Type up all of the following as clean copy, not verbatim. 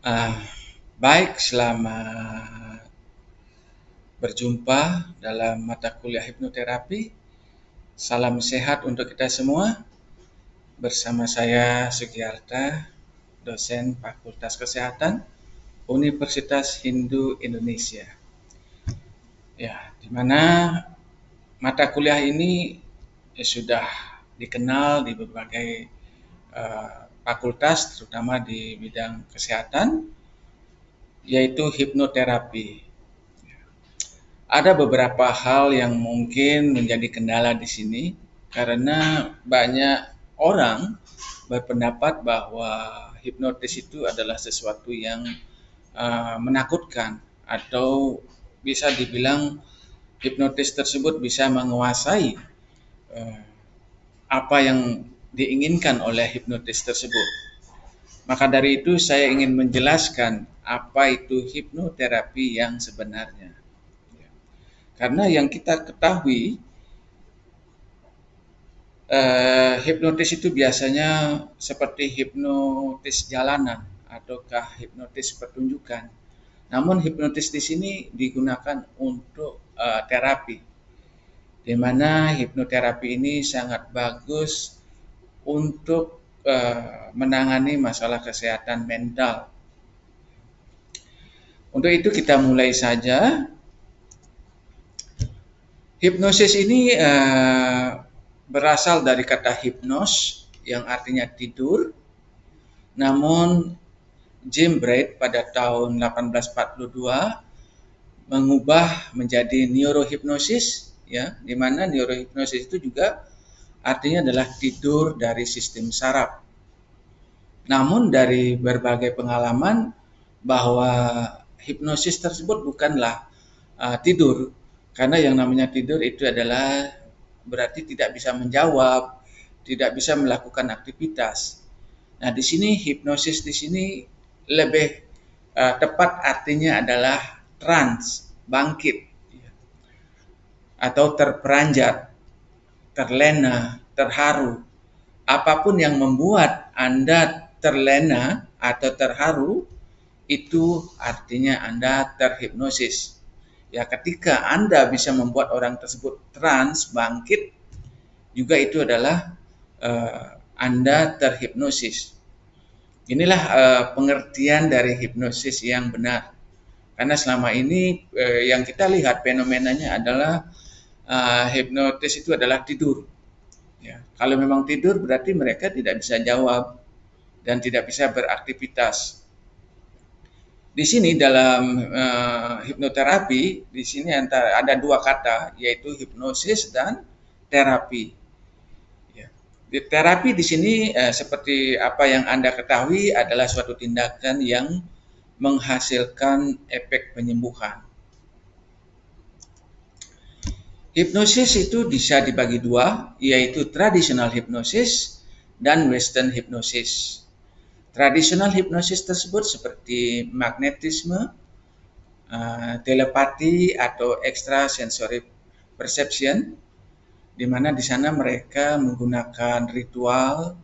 Ah, Baik, selamat berjumpa dalam mata kuliah hipnoterapi. Salam sehat untuk kita semua. Bersama saya Sugiarta, dosen Fakultas Kesehatan Universitas Hindu Indonesia. Ya, di mana mata kuliah ini sudah dikenal di berbagai fakultas, terutama di bidang kesehatan, yaitu hipnoterapi. Ada beberapa hal yang mungkin menjadi kendala di sini karena banyak orang berpendapat bahwa hipnotis itu adalah sesuatu yang menakutkan atau bisa dibilang hipnotis tersebut bisa menguasai uh, apa yang diinginkan oleh hipnotis tersebut. Maka dari itu saya ingin menjelaskan apa itu hipnoterapi yang sebenarnya. Karena yang kita ketahui hipnotis itu biasanya seperti hipnotis jalanan ataukah hipnotis pertunjukan. Namun hipnotis di sini digunakan untuk terapi, di mana hipnoterapi ini sangat bagus untuk menangani masalah kesehatan mental. Untuk itu kita mulai saja. Hipnosis ini berasal dari kata hipnos yang artinya tidur. Namun Jim Braid pada tahun 1842 mengubah menjadi neurohipnosis, ya, di mana neurohipnosis itu juga artinya adalah tidur dari sistem saraf. Namun dari berbagai pengalaman bahwa hipnosis tersebut bukanlah tidur, karena yang namanya tidur itu adalah berarti tidak bisa menjawab, tidak bisa melakukan aktivitas. Nah, di sini hipnosis di sini lebih tepat artinya adalah trance, bangkit, atau terperanjat, terlena, terharu. Apapun yang membuat Anda terlena atau terharu, itu artinya Anda terhipnosis. Ya, ketika Anda bisa membuat orang tersebut trans, bangkit, juga itu adalah Anda terhipnosis. Inilah pengertian dari hipnosis yang benar. Karena selama ini yang kita lihat fenomenanya adalah hipnotis itu adalah tidur. Ya, kalau memang tidur berarti mereka tidak bisa jawab dan tidak bisa beraktivitas. Di sini dalam hipnoterapi, di sini ada dua kata, yaitu hipnosis dan terapi. Ya. Terapi di sini seperti apa yang Anda ketahui adalah suatu tindakan yang menghasilkan efek penyembuhan. Hipnosis itu bisa dibagi dua, yaitu traditional hypnosis dan western hypnosis. Traditional hypnosis tersebut seperti magnetisme, telepati atau extrasensory perception, di mana di sana mereka menggunakan ritual,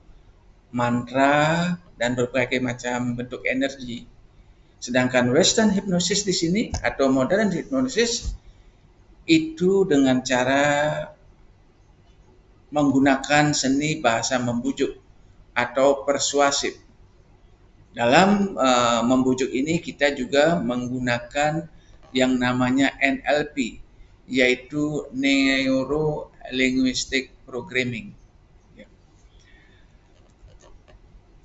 mantra, dan berbagai macam bentuk energi. Sedangkan western hypnosis di sini atau modern hypnosis itu dengan cara menggunakan seni bahasa membujuk atau persuasif. Dalam membujuk ini kita juga menggunakan yang namanya NLP, yaitu Neuro Linguistic Programming. Ya.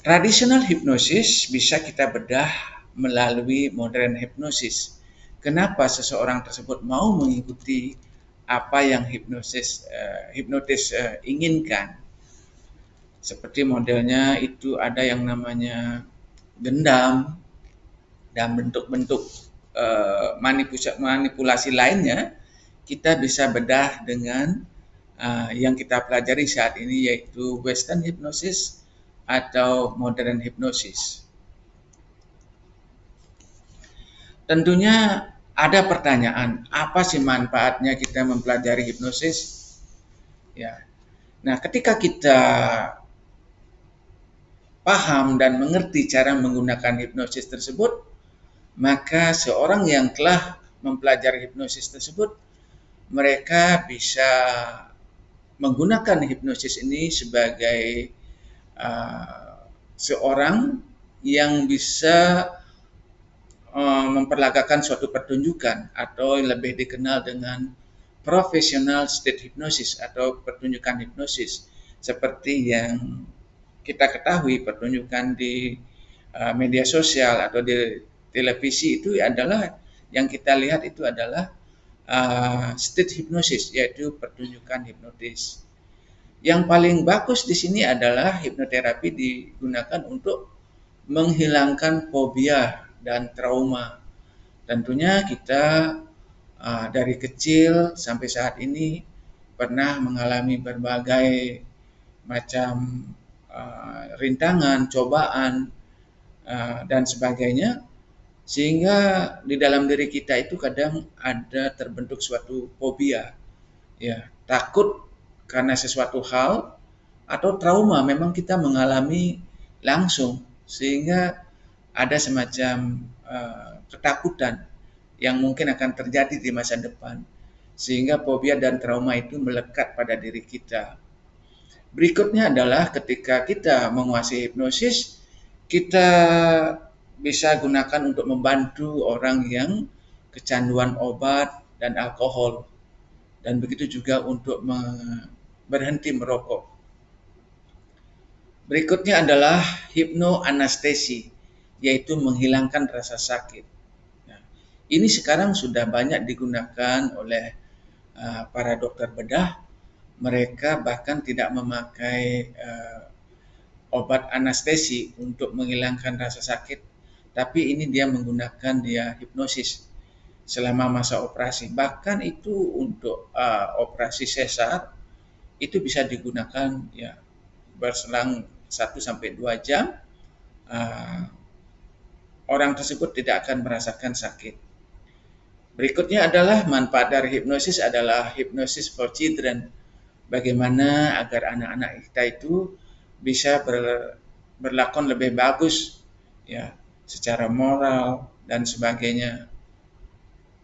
Traditional hypnosis bisa kita bedah melalui modern hypnosis. Kenapa seseorang tersebut mau mengikuti apa yang hipnotis inginkan? Seperti modelnya itu ada yang namanya dendam dan bentuk-bentuk manipulasi lainnya, kita bisa bedah dengan yang kita pelajari saat ini, yaitu western hypnosis atau modern hypnosis. Tentunya ada pertanyaan, apa sih manfaatnya kita mempelajari hipnosis? Ya. Nah, ketika kita paham dan mengerti cara menggunakan hipnosis tersebut, maka seorang yang telah mempelajari hipnosis tersebut, mereka bisa menggunakan hipnosis ini sebagai seorang yang bisa memperlagakan suatu pertunjukan atau lebih dikenal dengan professional state hypnosis atau pertunjukan hipnosis, seperti yang kita ketahui pertunjukan di media sosial atau di televisi itu adalah yang kita lihat itu adalah state hypnosis, yaitu pertunjukan hipnotis. Yang paling bagus di sini adalah hipnoterapi digunakan untuk menghilangkan fobia dan trauma. Tentunya kita dari kecil sampai saat ini pernah mengalami berbagai macam rintangan, cobaan, dan sebagainya, sehingga di dalam diri kita itu kadang ada terbentuk suatu fobia, ya, takut karena sesuatu hal atau trauma memang kita mengalami langsung, sehingga ada semacam ketakutan yang mungkin akan terjadi di masa depan, sehingga fobia dan trauma itu melekat pada diri kita. Berikutnya adalah ketika kita menguasai hipnosis, kita bisa gunakan untuk membantu orang yang kecanduan obat dan alkohol, dan begitu juga untuk berhenti merokok. Berikutnya adalah hipnoanestesi, yaitu menghilangkan rasa sakit. Nah, ini sekarang sudah banyak digunakan oleh para dokter bedah. Mereka bahkan tidak memakai obat anestesi untuk menghilangkan rasa sakit, tapi ini dia menggunakan hipnosis selama masa operasi. Bahkan itu untuk operasi sesar itu bisa digunakan ya berselang 1-2 jam, orang tersebut tidak akan merasakan sakit. Berikutnya adalah manfaat dari hipnosis adalah hipnosis for children. Bagaimana agar anak-anak kita itu bisa berlakon lebih bagus, ya, secara moral dan sebagainya.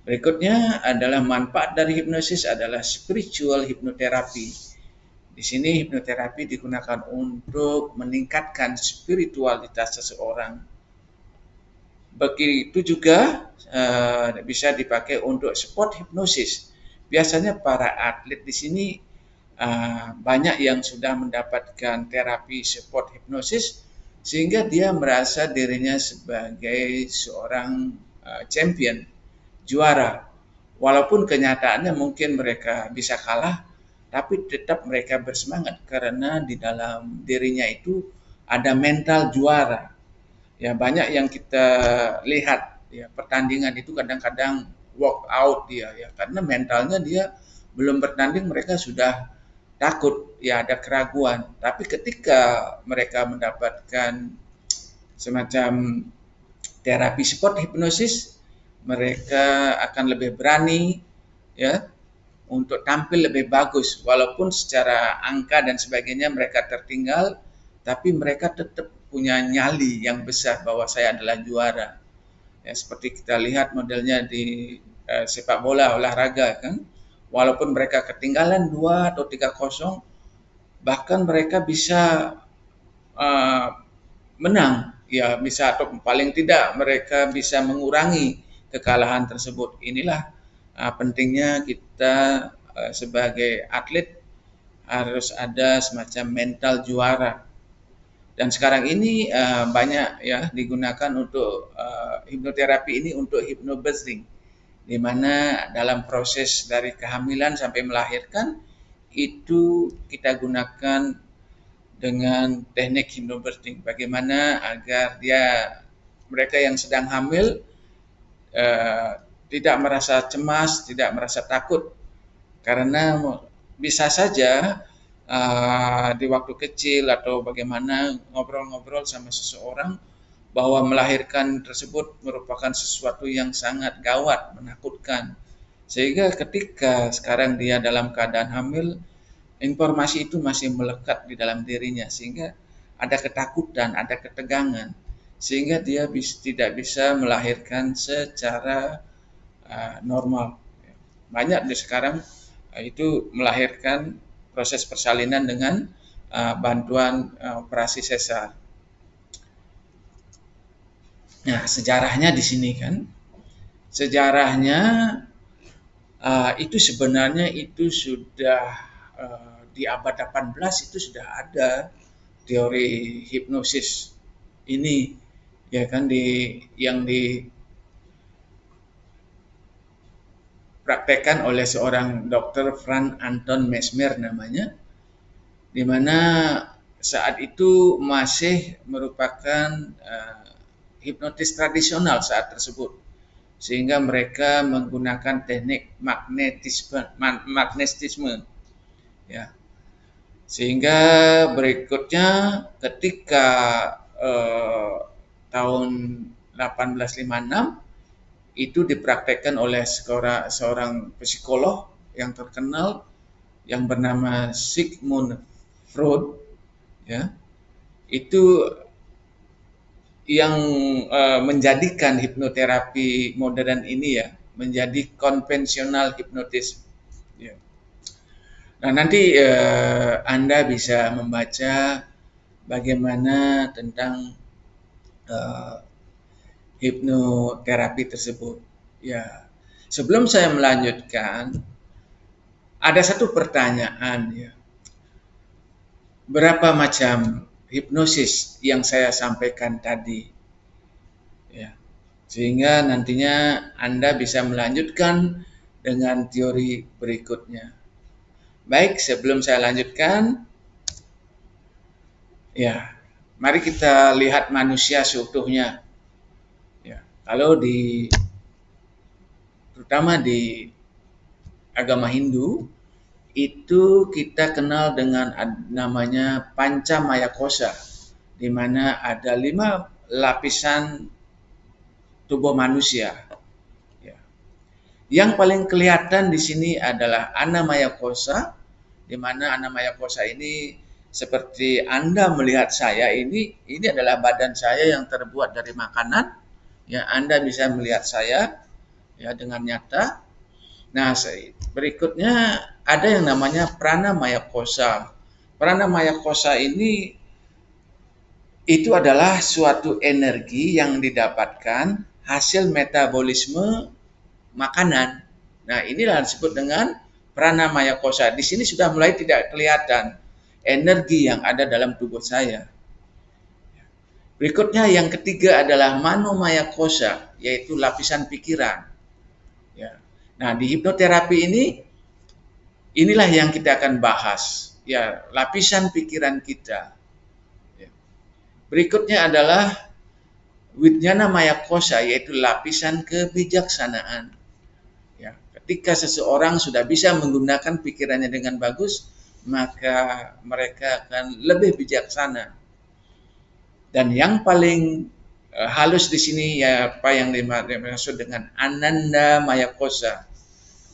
Berikutnya adalah manfaat dari hipnosis adalah spiritual hipnoterapi. Di sini hipnoterapi digunakan untuk meningkatkan spiritualitas seseorang. Begitu juga bisa dipakai untuk sport hipnosis. Biasanya para atlet di sini banyak yang sudah mendapatkan terapi sport hipnosis, sehingga dia merasa dirinya sebagai seorang champion, juara. Walaupun kenyataannya mungkin mereka bisa kalah, tapi tetap mereka bersemangat karena di dalam dirinya itu ada mental juara. Ya, banyak yang kita lihat ya pertandingan itu kadang-kadang walk out dia ya karena mentalnya dia belum bertanding mereka sudah takut, ya ada keraguan. Tapi ketika mereka mendapatkan semacam terapi sport hipnosis, mereka akan lebih berani ya untuk tampil lebih bagus, walaupun secara angka dan sebagainya mereka tertinggal, tapi mereka tetap punya nyali yang besar bahwa saya adalah juara. Ya, seperti kita lihat modelnya di sepak bola olahraga kan, walaupun mereka ketinggalan 2 atau 3-0, bahkan mereka bisa menang, ya bisa atau paling tidak mereka bisa mengurangi kekalahan tersebut. Inilah pentingnya kita sebagai atlet harus ada semacam mental juara. Dan sekarang ini banyak ya digunakan untuk hipnoterapi ini untuk hypnobirthing, di mana dalam proses dari kehamilan sampai melahirkan itu kita gunakan dengan teknik hypnobirthing. Bagaimana agar mereka yang sedang hamil tidak merasa cemas, tidak merasa takut, karena bisa saja di waktu kecil atau bagaimana ngobrol-ngobrol sama seseorang bahwa melahirkan tersebut merupakan sesuatu yang sangat gawat, menakutkan. Sehingga ketika sekarang dia dalam keadaan hamil, informasi itu masih melekat di dalam dirinya, sehingga ada ketakutan, ada ketegangan, sehingga dia tidak bisa melahirkan secara normal. Banyak di sekarang itu melahirkan proses persalinan dengan bantuan operasi sesar. Nah, sejarahnya di sini kan, sejarahnya itu sebenarnya itu sudah di abad 18 itu sudah ada teori hipnosis ini, ya kan, yang dipraktekkan oleh seorang dokter Franz Anton Mesmer namanya, di mana saat itu masih merupakan hipnotis tradisional saat tersebut, sehingga mereka menggunakan teknik magnetisme, ya. Sehingga berikutnya ketika tahun 1856 itu dipraktekkan oleh seorang psikolog yang terkenal yang bernama Sigmund Freud, ya. Itu yang menjadikan hipnoterapi modern ini ya menjadi konvensional hipnotis. Ya. Nah, nanti Anda bisa membaca bagaimana tentang hipnoterapi tersebut. Ya, sebelum saya melanjutkan, ada satu pertanyaan ya. Berapa macam hipnosis yang saya sampaikan tadi, ya, sehingga nantinya Anda bisa melanjutkan dengan teori berikutnya. Baik, sebelum saya lanjutkan, ya, mari kita lihat manusia seutuhnya. Ya, kalau terutama di agama Hindu, itu kita kenal dengan namanya Pancamaya Kosa, di mana ada 5 lapisan tubuh manusia. Ya. Yang paling kelihatan di sini adalah Annamaya Kosa, di mana Annamaya Kosa ini seperti Anda melihat saya ini adalah badan saya yang terbuat dari makanan. Ya, Anda bisa melihat saya ya dengan nyata. Nah, berikutnya ada yang namanya Pranamaya Kosa. Pranamaya Kosa ini itu adalah suatu energi yang didapatkan hasil metabolisme makanan. Nah, inilah disebut dengan Pranamaya Kosa. Di sini sudah mulai tidak kelihatan energi yang ada dalam tubuh saya. Berikutnya yang ketiga adalah Manomaya Kosa, yaitu lapisan pikiran. Ya. Nah, di hipnoterapi inilah yang kita akan bahas, ya, lapisan pikiran kita. Ya. Berikutnya adalah Wijnana Maya Kosa, yaitu lapisan kebijaksanaan. Ya, ketika seseorang sudah bisa menggunakan pikirannya dengan bagus, maka mereka akan lebih bijaksana. Dan yang paling halus di sini ya apa yang dimaksud dengan Ananda Maya Kosa.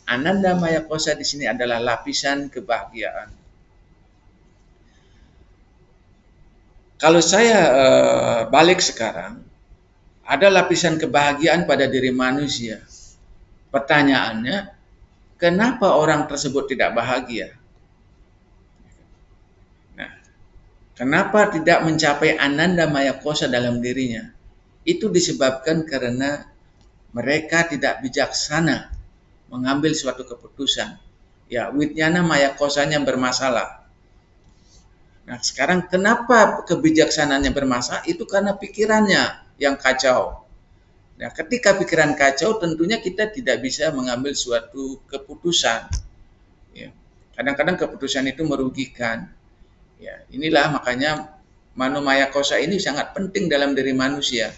Ananda Maya Kosa di sini adalah lapisan kebahagiaan. Kalau saya balik sekarang, ada lapisan kebahagiaan pada diri manusia. Pertanyaannya, kenapa orang tersebut tidak bahagia? Nah, kenapa tidak mencapai Ananda Maya Kosa dalam dirinya? Itu disebabkan karena mereka tidak bijaksana mengambil suatu keputusan. Ya, Wijnana Maya Kosanya bermasalah. Nah, sekarang kenapa kebijaksanaannya bermasalah? Itu karena pikirannya yang kacau. Nah, ketika pikiran kacau, tentunya kita tidak bisa mengambil suatu keputusan. Ya. Kadang-kadang keputusan itu merugikan. Ya, inilah makanya Manomaya Kosa ini sangat penting dalam diri manusia.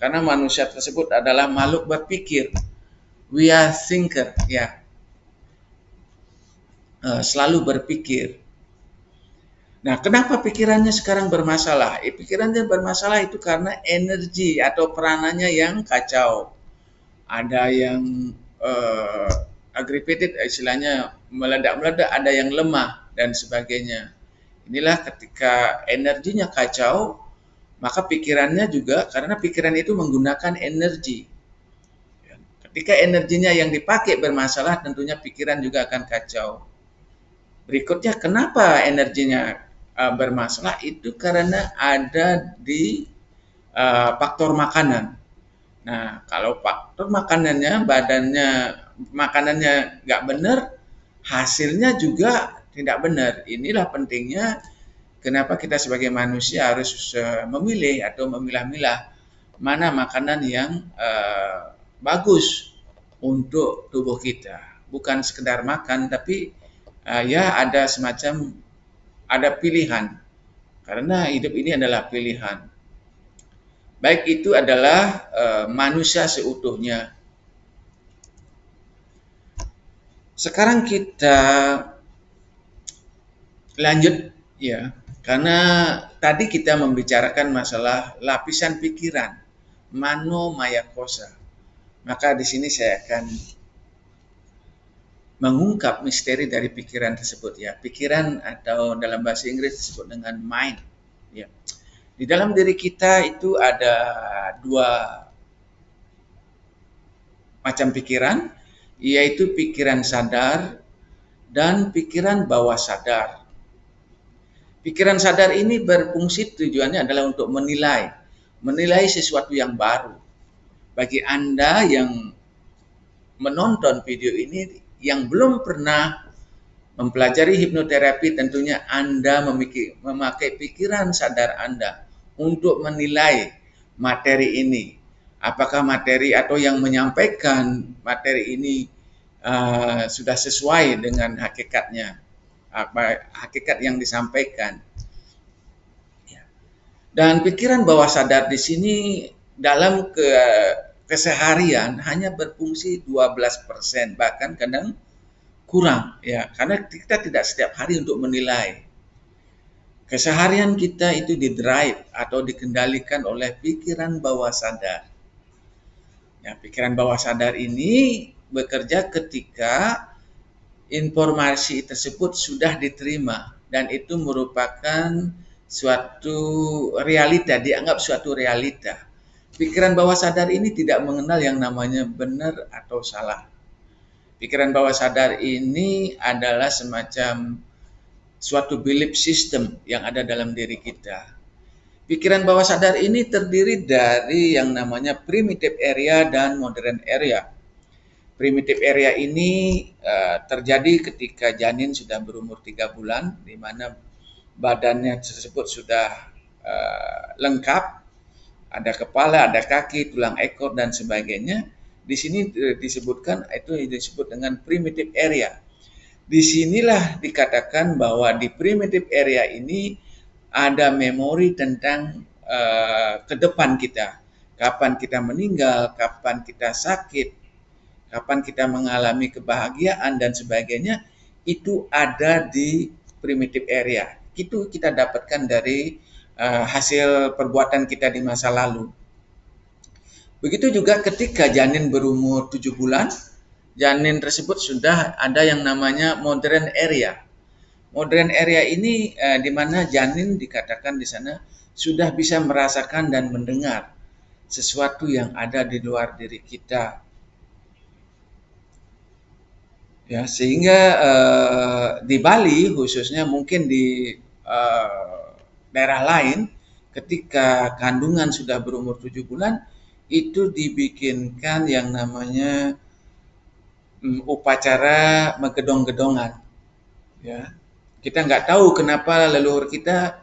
Karena manusia tersebut adalah makhluk berpikir. We are thinker, ya. Selalu berpikir. Nah, kenapa pikirannya sekarang bermasalah? Pikirannya bermasalah itu karena energi atau peranannya yang kacau. Ada yang aggravated, istilahnya meledak-meledak, ada yang lemah dan sebagainya. Inilah ketika energinya kacau, maka pikirannya juga, karena pikiran itu menggunakan energi. Ketika energinya yang dipakai bermasalah, tentunya pikiran juga akan kacau. Berikutnya, kenapa energinya bermasalah? Itu karena ada di faktor makanan. Nah, kalau faktor makanannya nggak benar, hasilnya juga tidak benar. Inilah pentingnya kenapa kita sebagai manusia harus memilih atau memilah-milah mana makanan yang bagus untuk tubuh kita. Bukan sekedar makan, tapi ya ada pilihan. Karena hidup ini adalah pilihan. Baik itu adalah manusia seutuhnya. Sekarang kita lanjut ya, karena tadi kita membicarakan masalah lapisan pikiran, mano maya kosa. Maka di sini saya akan mengungkap misteri dari pikiran tersebut ya. Pikiran atau dalam bahasa Inggris disebut dengan mind. Ya. Di dalam diri kita itu ada dua macam pikiran, yaitu pikiran sadar dan pikiran bawah sadar. Pikiran sadar ini berfungsi tujuannya adalah untuk menilai sesuatu yang baru. Bagi Anda yang menonton video ini yang belum pernah mempelajari hipnoterapi, tentunya Anda memakai pikiran sadar Anda untuk menilai materi ini. Apakah materi atau yang menyampaikan materi ini sudah sesuai dengan hakikatnya, hakikat yang disampaikan. Dan pikiran bawah sadar di sini dalam keseharian hanya berfungsi 12%, bahkan kadang kurang ya, karena kita tidak setiap hari untuk menilai. Keseharian kita itu didrive atau dikendalikan oleh pikiran bawah sadar. Ya, pikiran bawah sadar ini bekerja ketika informasi tersebut sudah diterima dan itu merupakan suatu realita, dianggap suatu realita. Pikiran bawah sadar ini tidak mengenal yang namanya benar atau salah. Pikiran bawah sadar ini adalah semacam suatu belief system yang ada dalam diri kita. Pikiran bawah sadar ini terdiri dari yang namanya primitive area dan modern area. Primitive area ini terjadi ketika janin sudah berumur 3 bulan, di mana badannya tersebut sudah lengkap, ada kepala, ada kaki, tulang ekor, dan sebagainya. Di sini disebutkan, itu disebut dengan primitive area. Disinilah dikatakan bahwa di primitive area ini ada memori tentang ke depan kita. Kapan kita meninggal, kapan kita sakit, kapan kita mengalami kebahagiaan dan sebagainya, itu ada di primitive area. Itu kita dapatkan dari hasil perbuatan kita di masa lalu. Begitu juga ketika janin berumur 7 bulan, janin tersebut sudah ada yang namanya modern area. Modern area ini di mana janin dikatakan di sana sudah bisa merasakan dan mendengar sesuatu yang ada di luar diri kita. Ya, sehingga di Bali khususnya, mungkin di daerah lain, ketika kandungan sudah berumur 7 bulan, itu dibikinkan yang namanya upacara megedong-gedongan. Ya, kita nggak tahu kenapa leluhur kita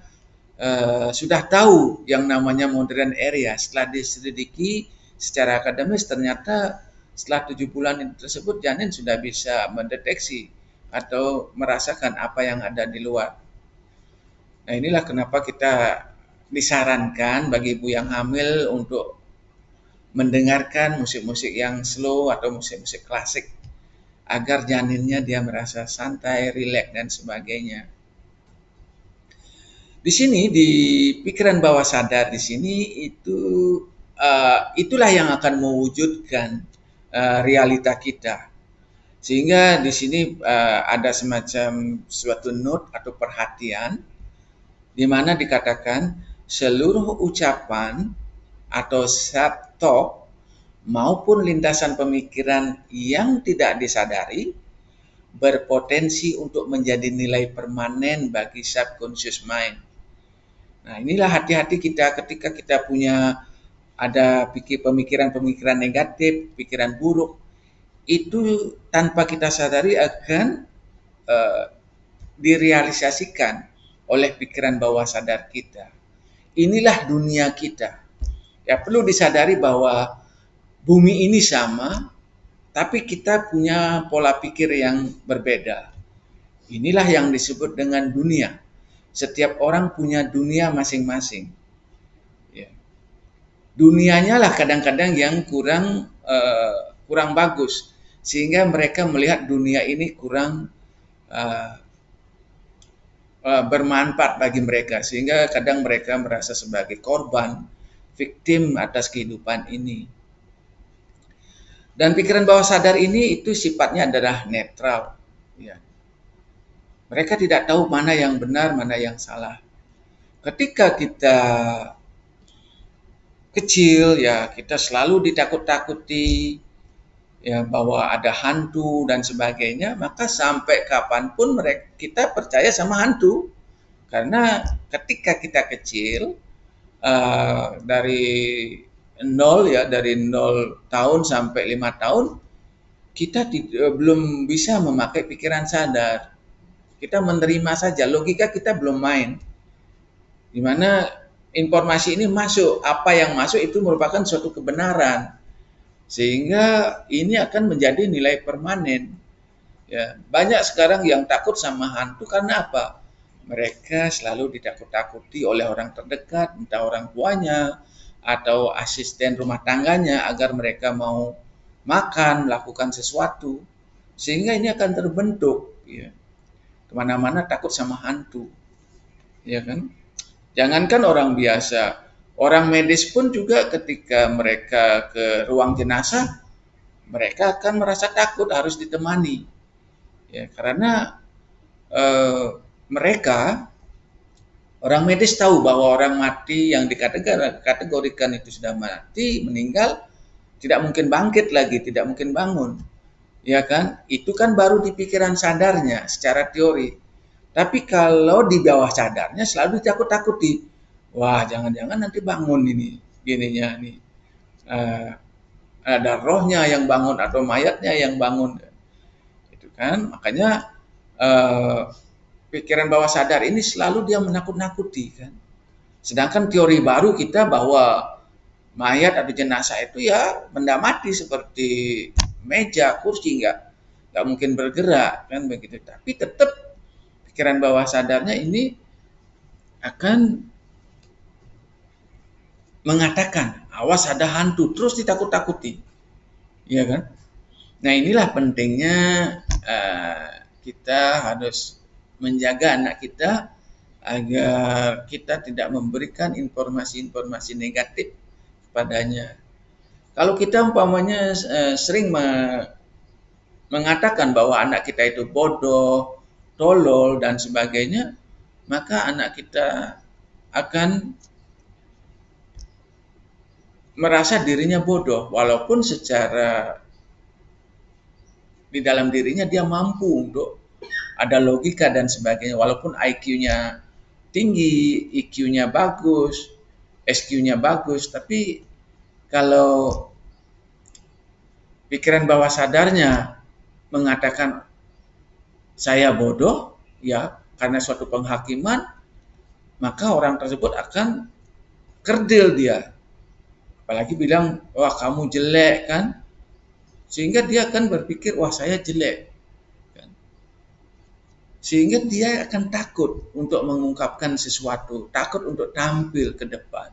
sudah tahu yang namanya modern area. Setelah diselidiki secara akademis, ternyata setelah 7 bulan tersebut janin sudah bisa mendeteksi atau merasakan apa yang ada di luar. Nah, inilah kenapa kita disarankan bagi ibu yang hamil untuk mendengarkan musik-musik yang slow atau musik-musik klasik agar janinnya dia merasa santai, rileks, dan sebagainya. Di sini di pikiran bawah sadar di sini itulah yang akan mewujudkan realita kita. Sehingga di sini ada semacam suatu note atau perhatian di mana dikatakan seluruh ucapan atau self-talk maupun lintasan pemikiran yang tidak disadari berpotensi untuk menjadi nilai permanen bagi subconscious mind. Nah, inilah hati-hati kita ketika kita punya ada pemikiran-pemikiran negatif, pikiran buruk, itu tanpa kita sadari akan uh, direalisasikan oleh pikiran bawah sadar kita. Inilah dunia kita. Ya, perlu disadari bahwa bumi ini sama, tapi kita punya pola pikir yang berbeda. Inilah yang disebut dengan dunia. Setiap orang punya dunia masing-masing. Ya. Dunianya lah kadang-kadang yang kurang bagus, sehingga mereka melihat dunia ini kurang bermanfaat bagi mereka, sehingga kadang mereka merasa sebagai korban, victim atas kehidupan ini. Dan pikiran bawah sadar ini itu sifatnya adalah netral. Ya. Mereka tidak tahu mana yang benar, mana yang salah. Ketika kita kecil, ya kita selalu ditakut-takuti, ya bahwa ada hantu dan sebagainya, maka sampai kapanpun kita percaya sama hantu. Karena ketika kita kecil, dari 0 tahun sampai 5 tahun, kita belum bisa memakai pikiran sadar. Kita menerima saja, logika kita belum main. Di mana informasi ini masuk, apa yang masuk itu merupakan suatu kebenaran. Sehingga ini akan menjadi nilai permanen. Ya, banyak sekarang yang takut sama hantu karena apa? Mereka selalu ditakut-takuti oleh orang terdekat, entah orang tuanya atau asisten rumah tangganya agar mereka mau makan, melakukan sesuatu. Sehingga ini akan terbentuk. Ya. Kemana-mana takut sama hantu. Ya kan? Jangankan orang biasa, orang medis pun juga ketika mereka ke ruang jenazah, mereka akan merasa takut harus ditemani. Ya, karena mereka orang medis tahu bahwa orang mati yang dikategorikan itu sudah mati, meninggal, tidak mungkin bangkit lagi, tidak mungkin bangun. Ya kan? Itu kan baru di pikiran sadarnya secara teori. Tapi kalau di bawah sadarnya selalu ditakut-takuti. Wah, jangan-jangan nanti bangun ini, gininya nih. Ada rohnya yang bangun atau mayatnya yang bangun. Itu kan, makanya pikiran bawah sadar ini selalu dia menakut-nakuti kan. Sedangkan teori baru kita bahwa mayat atau jenazah itu ya benda mati seperti meja, kursi, nggak mungkin bergerak kan begitu. Tapi tetap pikiran bawah sadarnya ini akan mengatakan awas ada hantu, terus ditakut-takuti, ya kan? Nah inilah pentingnya kita harus menjaga anak kita agar kita tidak memberikan informasi-informasi negatif kepadanya. Kalau kita umpamanya sering mengatakan bahwa anak kita itu bodoh, tolol dan sebagainya, maka anak kita akan merasa dirinya bodoh walaupun secara di dalam dirinya dia mampu untuk ada logika dan sebagainya, walaupun IQ-nya tinggi, EQ-nya bagus, SQ-nya bagus, tapi kalau pikiran bawah sadarnya mengatakan saya bodoh, ya karena suatu penghakiman, maka orang tersebut akan kerdil dia. Apalagi bilang, wah kamu jelek kan, sehingga dia akan berpikir, wah saya jelek. Sehingga dia akan takut untuk mengungkapkan sesuatu, takut untuk tampil ke depan.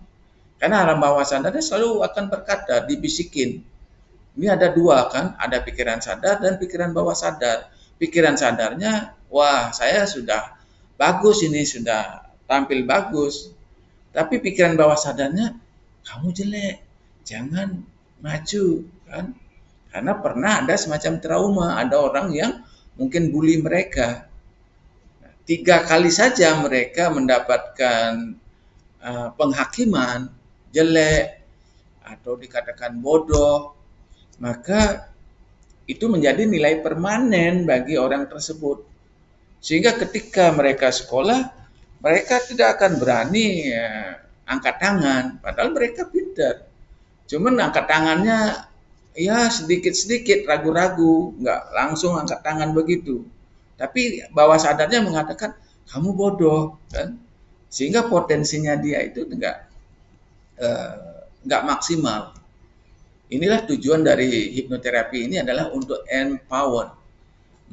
Karena alam bawah sadarnya selalu akan berkata, dibisikin. Ini ada dua kan, ada pikiran sadar dan pikiran bawah sadar. Pikiran sadarnya, wah saya sudah bagus ini, sudah tampil bagus. Tapi pikiran bawah sadarnya, kamu jelek, jangan maju kan. Karena pernah ada semacam trauma, ada orang yang mungkin bully mereka. 3 kali saja mereka mendapatkan penghakiman jelek atau dikatakan bodoh, maka itu menjadi nilai permanen bagi orang tersebut. Sehingga ketika mereka sekolah, mereka tidak akan berani angkat tangan, padahal mereka pintar. Cuman angkat tangannya ya sedikit-sedikit, ragu-ragu, nggak langsung angkat tangan begitu. Tapi bawah sadarnya mengatakan kamu bodoh, kan? Sehingga potensinya dia itu nggak maksimal. Inilah tujuan dari hipnoterapi ini adalah untuk empower,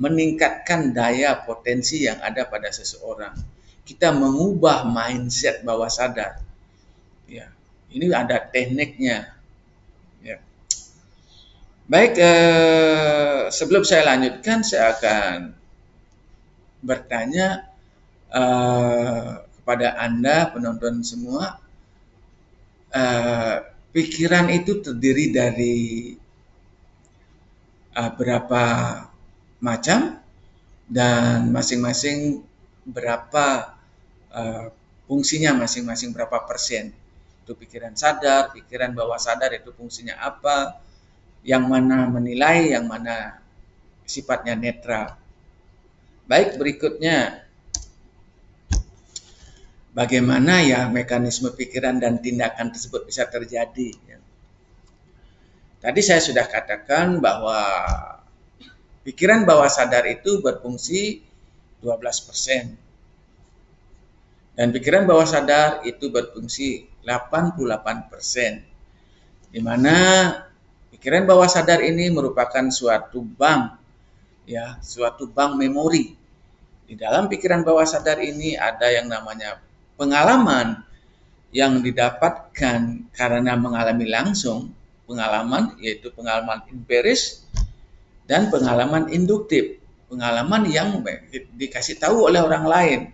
meningkatkan daya potensi yang ada pada seseorang. Kita mengubah mindset bawah sadar. Ya, ini ada tekniknya. Ya. Baik, sebelum saya lanjutkan, saya akan bertanya kepada Anda penonton semua, pikiran itu terdiri dari berapa macam dan masing-masing berapa fungsinya, masing-masing berapa persen. Itu pikiran sadar, pikiran bawah sadar itu fungsinya apa, yang mana menilai, yang mana sifatnya netral. Baik, berikutnya bagaimana ya mekanisme pikiran dan tindakan tersebut bisa terjadi. Tadi saya sudah katakan bahwa pikiran bawah sadar itu berfungsi 12%. Dan pikiran bawah sadar itu berfungsi 88%. Di mana pikiran bawah sadar ini merupakan suatu bank, ya, suatu bank memori. Di dalam pikiran bawah sadar ini ada yang namanya pengalaman yang didapatkan karena mengalami langsung, pengalaman yaitu pengalaman empiris dan pengalaman induktif, pengalaman yang dikasih tahu oleh orang lain,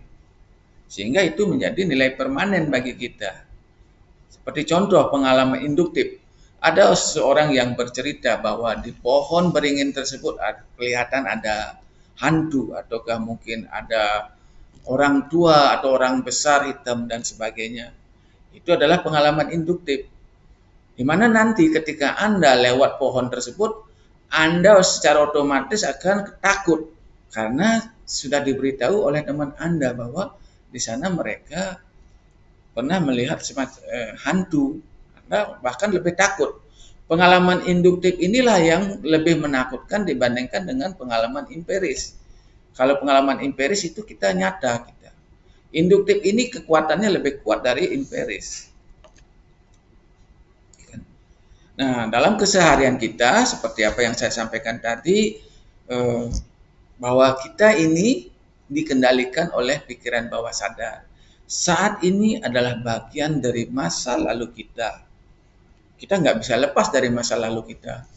sehingga itu menjadi nilai permanen bagi kita. Seperti contoh pengalaman induktif, ada seorang yang bercerita bahwa di pohon beringin tersebut kelihatan ada hantu, ataukah mungkin ada orang tua atau orang besar hitam dan sebagainya. Itu adalah pengalaman induktif, di mana nanti ketika Anda lewat pohon tersebut, Anda secara otomatis akan takut karena sudah diberitahu oleh teman Anda bahwa di sana mereka pernah melihat hantu. Anda bahkan lebih takut. Pengalaman induktif inilah yang lebih menakutkan dibandingkan dengan pengalaman empiris. Kalau pengalaman empiris itu kita nyata. Induktif ini kekuatannya lebih kuat dari empiris. Nah, dalam keseharian kita, seperti apa yang saya sampaikan tadi, bahwa kita ini dikendalikan oleh pikiran bawah sadar. Saat ini adalah bagian dari masa lalu kita. Kita nggak bisa lepas dari masa lalu kita.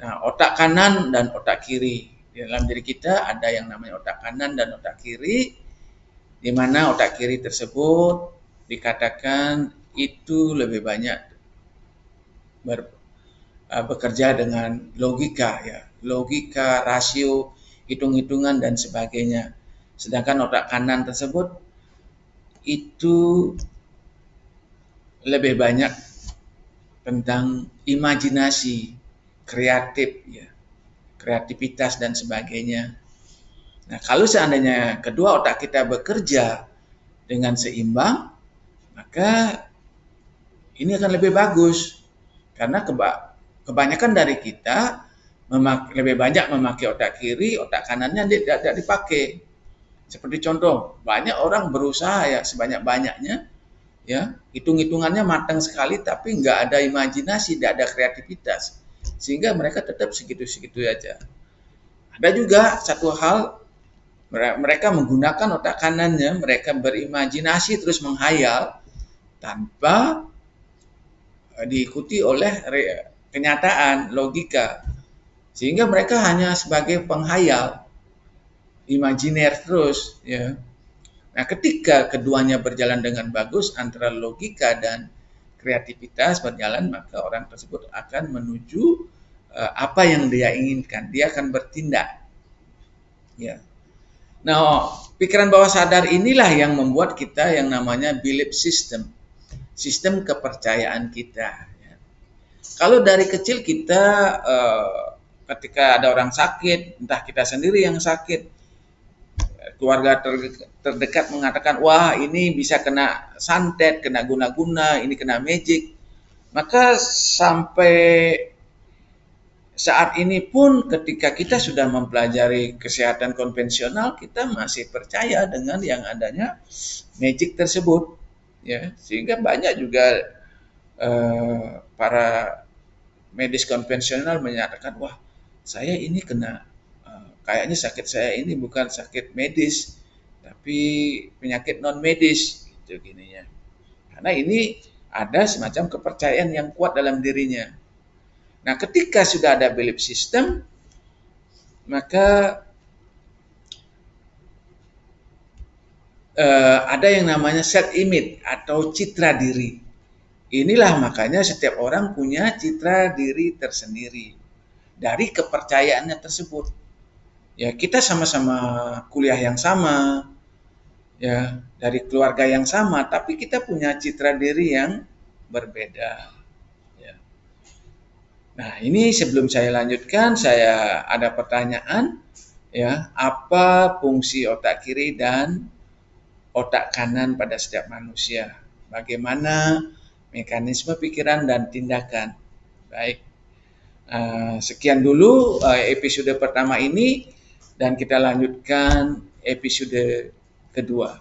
Nah, otak kanan dan otak kiri. Di dalam diri kita ada yang namanya otak kanan dan otak kiri, di mana otak kiri tersebut dikatakan itu lebih banyak bekerja dengan logika, ya, logika, rasio, hitung-hitungan dan sebagainya. Sedangkan otak kanan tersebut itu lebih banyak tentang imajinasi, kreatif, ya, kreativitas dan sebagainya. Nah, kalau seandainya kedua otak kita bekerja dengan seimbang, maka ini akan lebih bagus. Karena kebanyakan dari kita lebih banyak memakai otak kiri, otak kanannya tidak dipakai. Seperti contoh, banyak orang berusaha ya sebanyak-banyaknya, ya, hitung-hitungannya matang sekali, tapi nggak ada imajinasi, tidak ada kreativitas, sehingga mereka tetap segitu-segitu aja. Ada juga satu hal, mereka menggunakan otak kanannya, mereka berimajinasi terus menghayal tanpa diikuti oleh kenyataan, logika, sehingga mereka hanya sebagai penghayal, imajiner terus, ya. Nah, ketika keduanya berjalan dengan bagus, antara logika dan kreativitas berjalan, maka orang tersebut akan menuju apa yang dia inginkan. Dia akan bertindak. Ya. Nah, Pikiran bawah sadar inilah yang membuat kita yang namanya belief system, sistem kepercayaan kita. Kalau dari kecil kita ketika ada orang sakit, entah kita sendiri yang sakit, keluarga terdekat mengatakan, wah ini bisa kena santet, kena guna-guna, ini kena magic. Maka sampai saat ini pun ketika kita sudah mempelajari kesehatan konvensional, kita masih percaya dengan yang adanya magic tersebut. Ya, sehingga banyak juga para medis konvensional menyatakan, wah saya ini kena, kayaknya sakit saya ini bukan sakit medis, tapi penyakit non medis, gitu gininya. Karena ini ada semacam kepercayaan yang kuat dalam dirinya. Nah, ketika sudah ada belief system, maka ada yang namanya self image atau citra diri. Inilah makanya setiap orang punya citra diri tersendiri dari kepercayaannya tersebut. Ya, kita sama-sama kuliah yang sama, ya, dari keluarga yang sama, tapi kita punya citra diri yang berbeda. Ya. Nah, ini sebelum saya lanjutkan, saya ada pertanyaan, ya, apa fungsi otak kiri dan otak kanan pada setiap manusia? Bagaimana mekanisme pikiran dan tindakan? Baik, sekian dulu episode pertama ini, dan kita lanjutkan episode kedua.